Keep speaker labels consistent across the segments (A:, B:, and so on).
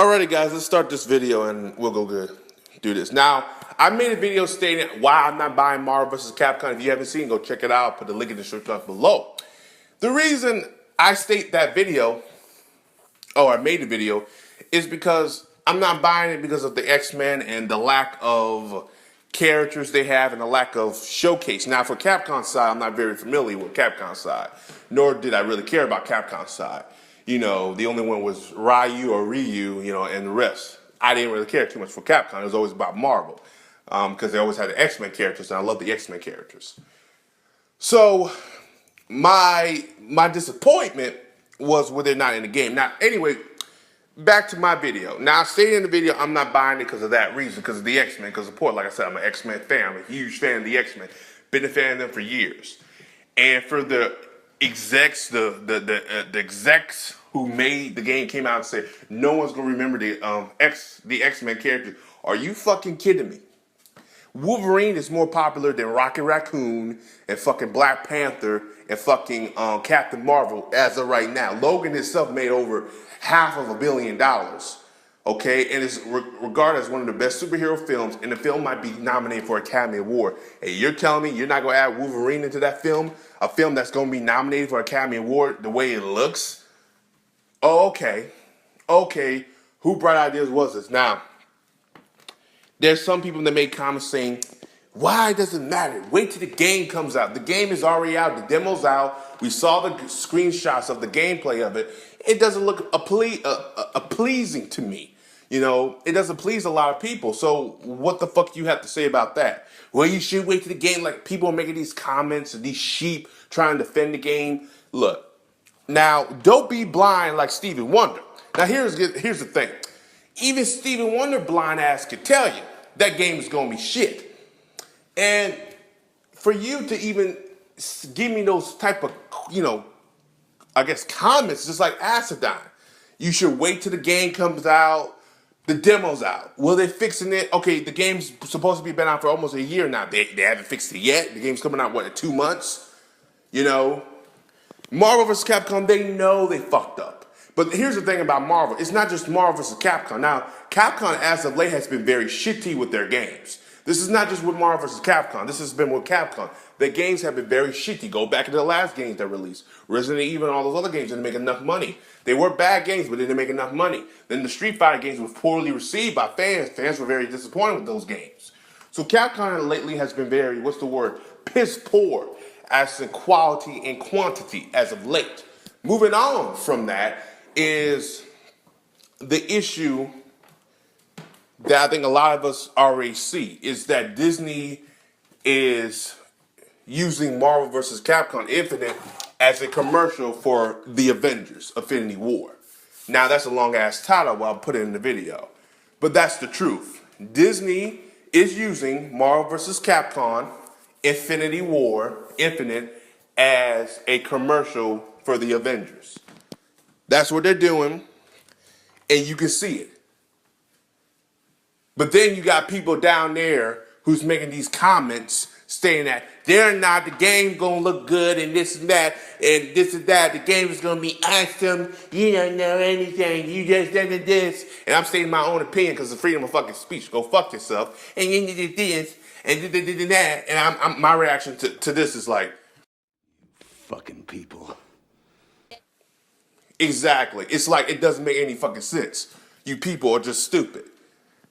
A: Alrighty guys, let's start this video and we'll go good. Do this. Now, I made a video stating why I'm not buying Marvel vs. Capcom. If you haven't seen, go check it out. Put the link in the description box below. The reason I state that video, I made the video, is because I'm not buying it because of the X-Men and the lack of characters they have and the lack of showcase. Now, for Capcom side, I'm not very familiar with Capcom side, nor did I really care about Capcom side. You know, the only one was Ryu or Ryu, and the rest. I didn't really care too much for Capcom. It was always about Marvel because they always had the X-Men characters, and I love the X-Men characters. So my disappointment was with it not in the game. Now, anyway, back to my video. Now, I stated in the video I'm not buying it because of that reason, because of the X-Men, because of support. Like I said, I'm an X-Men fan. I'm a huge fan of the X-Men. Been a fan of them for years. And for the execs, the execs who made the game came out and said no one's gonna remember the X-Men character. Are you fucking kidding me? Wolverine is more popular than Rocket Raccoon and fucking Black Panther and fucking Captain Marvel as of right now. Logan himself made over $500 million. Okay, and is regarded as one of the best superhero films, and the film might be nominated for an Academy Award. And you're telling me you're not gonna add Wolverine into that film? A film that's gonna be nominated for an Academy Award the way it looks? Oh, okay. Okay, who bright ideas was this? Now, there's some people that make comments saying, why does it matter? Wait till the game comes out. The game is already out. The demo's out. We saw the screenshots of the gameplay of it. It doesn't look pleasing to me. It doesn't please a lot of people. So what the fuck do you have to say about that? Well, you should wait till the game. Like, people are making these comments and these sheep trying to defend the game. Look, now, don't be blind like Stephen Wonder. Now, here's the thing. Even Stephen Wonder blind ass could tell you that game is going to be shit. And for you to even give me those type of, comments, just like Acidine. You should wait till the game comes out, the demo's out. Well, they're fixing it. Okay, the game's supposed to be been out for almost a year now. They haven't fixed it yet. The game's coming out, in 2 months? Marvel vs. Capcom, they know they fucked up. But here's the thing about Marvel. It's not just Marvel vs. Capcom. Now, Capcom, as of late, has been very shitty with their games. This is not just with Marvel vs. Capcom. This has been with Capcom. Their games have been very shitty. Go back to the last games they released. Resident Evil and all those other games didn't make enough money. They were bad games, but they didn't make enough money. Then the Street Fighter games were poorly received by fans. Fans were very disappointed with those games. So Capcom lately has been very, piss poor as in quality and quantity as of late. Moving on from that is the issue that I think a lot of us already see, is that Disney is using Marvel vs. Capcom Infinite as a commercial for the Avengers, Infinity War. Now, that's a long-ass title while I put it in the video. But that's the truth. Disney is using Marvel vs. Capcom Infinity War, Infinite, as a commercial for the Avengers. That's what they're doing, and you can see it. But then you got people down there who's making these comments saying that the game gonna look good and this and that, the game is gonna be awesome, you don't know anything, you just did this, and I'm stating my own opinion because of freedom of fucking speech. Go fuck yourself, and you did this, and that, and my reaction to this is like,
B: fucking people.
A: Exactly. It's like it doesn't make any fucking sense. You people are just stupid.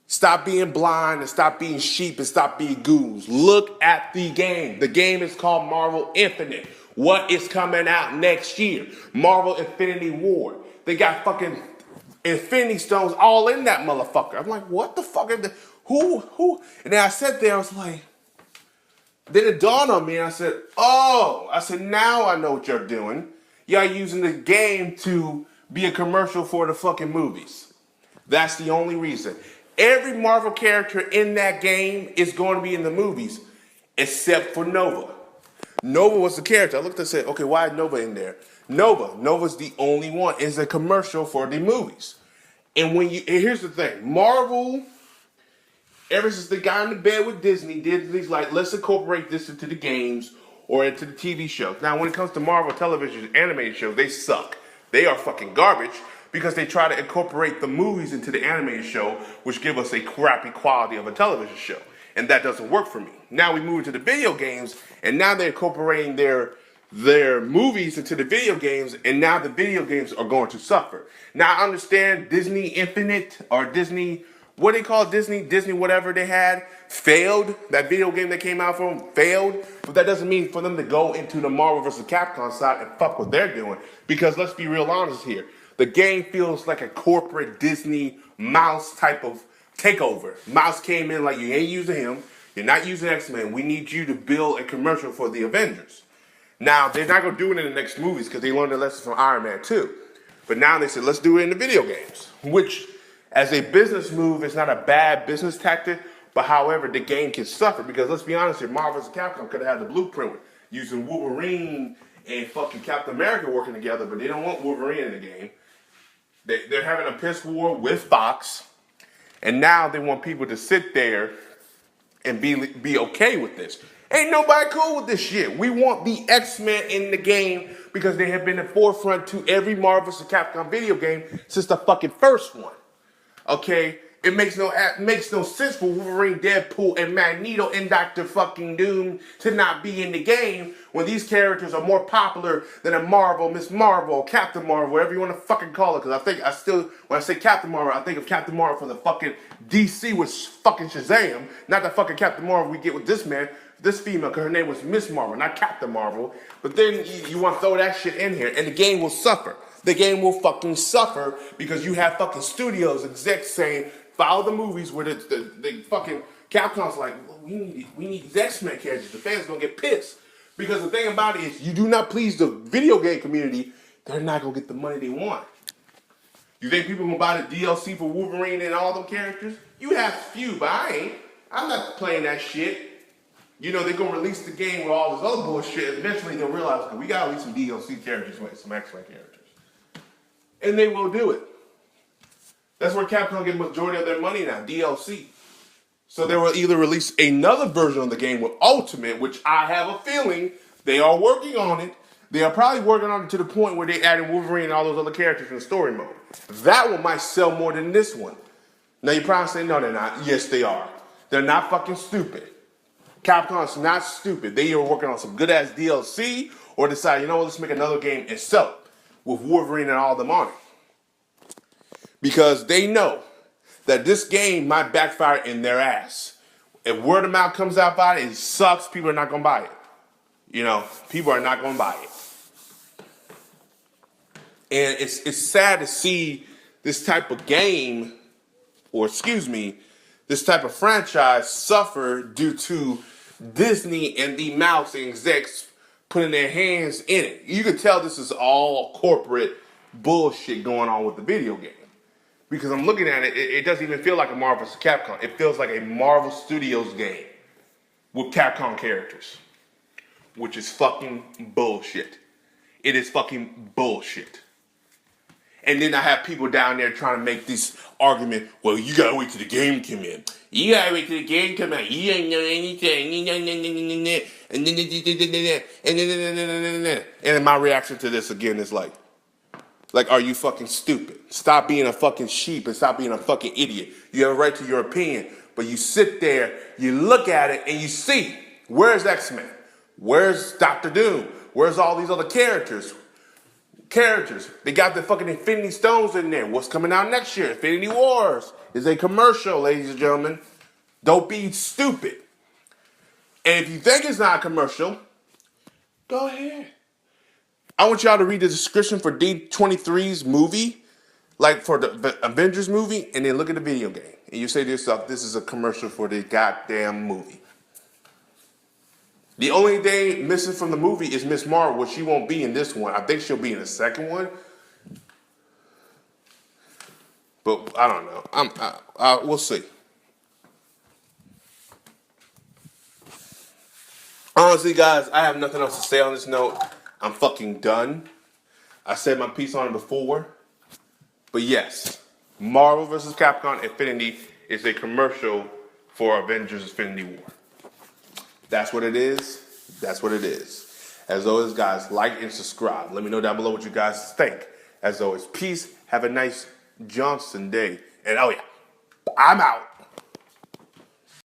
A: Stop being blind and stop being sheep and stop being goons. Look at the game. The game is called Marvel Infinite. What is coming out next year? Marvel Infinity War. They got fucking Infinity Stones all in that motherfucker. I'm like, what the fuck? Who? And then I sat there, I was like, then it dawned on me, and I said, now I know what you're doing. Y'all using the game to be a commercial for the fucking movies. That's the only reason. Every Marvel character in that game is going to be in the movies, except for Nova. Nova was the character. I looked and said, okay, why is Nova in there? Nova's the only one. It's a commercial for the movies. And here's the thing. Marvel, ever since they got in the bed with Disney's like, let's incorporate this into the games or into the TV shows. Now, when it comes to Marvel television animated shows, they suck. They are fucking garbage because they try to incorporate the movies into the animated show, which give us a crappy quality of a television show. And that doesn't work for me. Now we move into the video games, and now they're incorporating their movies into the video games, and now the video games are going to suffer. Now I understand Disney Infinite or Disney, what they call Disney whatever they had, failed. That video game that came out for them failed, but that doesn't mean for them to go into the Marvel vs. Capcom side and fuck what they're doing. Because let's be real honest here, the game feels like a corporate Disney mouse type of takeover. Mouse came in like, you ain't using him, you're not using X-Men, we need you to build a commercial for the Avengers. Now, they're not going to do it in the next movies because they learned a lesson from Iron Man 2. But now they said, let's do it in the video games. Which, as a business move, is not a bad business tactic. But however, the game can suffer. Because let's be honest here, Marvel vs. Capcom could have had the blueprint using Wolverine and fucking Captain America working together. But they don't want Wolverine in the game. They're having a piss war with Fox. And now they want people to sit there and be okay with this. Ain't nobody cool with this shit. We want the X-Men in the game because they have been the forefront to every Marvel vs. Capcom video game since the fucking first one. Okay? It makes no sense for Wolverine, Deadpool, and Magneto and Dr. fucking Doom to not be in the game when these characters are more popular than a Marvel, Miss Marvel, Captain Marvel, whatever you want to fucking call it. Because when I say Captain Marvel, I think of Captain Marvel from the fucking DC with fucking Shazam, not the fucking Captain Marvel we get with this man. This female, because her name was Miss Marvel, not Captain Marvel. But then you want to throw that shit in here, and the game will suffer. The game will fucking suffer because you have fucking studios, execs saying, follow the movies where the fucking Capcom's like, well, we need these X-Men characters. The fans gonna get pissed. Because the thing about it is, you do not please the video game community, they're not gonna get the money they want. You think people gonna buy the DLC for Wolverine and all them characters? You have few, but I ain't. I'm not playing that shit. You know, they're going to release the game with all this other bullshit. Eventually, they'll realize, okay, we got to release some DLC characters, like some X-Men characters. And they will do it. That's where Capcom gets the majority of their money now, DLC. So they will either release another version of the game with Ultimate, which I have a feeling they are working on it. They are probably working on it to the point where they added Wolverine and all those other characters in the story mode. That one might sell more than this one. Now, you probably say, no, they're not. Yes, they are. They're not fucking stupid. Capcom's not stupid. They are working on some good-ass DLC or decide, you know what, let's make another game and sell it with Wolverine and all them on it. Because they know that this game might backfire in their ass. If word of mouth comes out about it, it sucks, people are not going to buy it. You know, people are not going to buy it. And it's sad to see this type of game, or excuse me, this type of franchise suffer due to Disney and the mouse and execs putting their hands in it. You can tell this is all corporate bullshit going on with the video game. Because I'm looking at it, it doesn't even feel like a Marvel vs. Capcom. It feels like a Marvel Studios game with Capcom characters. Which is fucking bullshit. It is fucking bullshit. And then I have people down there trying to make this argument, well, you gotta wait till the game come in. You gotta wait till the game come out. You ain't know anything. And then my reaction to this again is like, are you fucking stupid? Stop being a fucking sheep and stop being a fucking idiot. You have a right to your opinion, but you sit there, you look at it, and you see, where's X-Men? Where's Dr. Doom? Where's all these other characters? They got the fucking Infinity Stones in there. What's coming out next year? Infinity Wars is a commercial, ladies and gentlemen. Don't be stupid. And if you think it's not a commercial, go ahead. I want y'all to read the description for D23's movie, like for the Avengers movie, and then look at the video game. And you say to yourself, this is a commercial for the goddamn movie. The only thing missing from the movie is Miss Marvel, which she won't be in this one. I think she'll be in the second one. But I don't know. We'll see. Honestly, guys, I have nothing else to say on this note. I'm fucking done. I said my piece on it before. But yes, Marvel vs. Capcom Infinity is a commercial for Avengers Infinity War. That's what it is. That's what it is. As always, guys, like and subscribe. Let me know down below what you guys think. As always, peace. Have a nice Johnson day. And oh yeah, I'm out.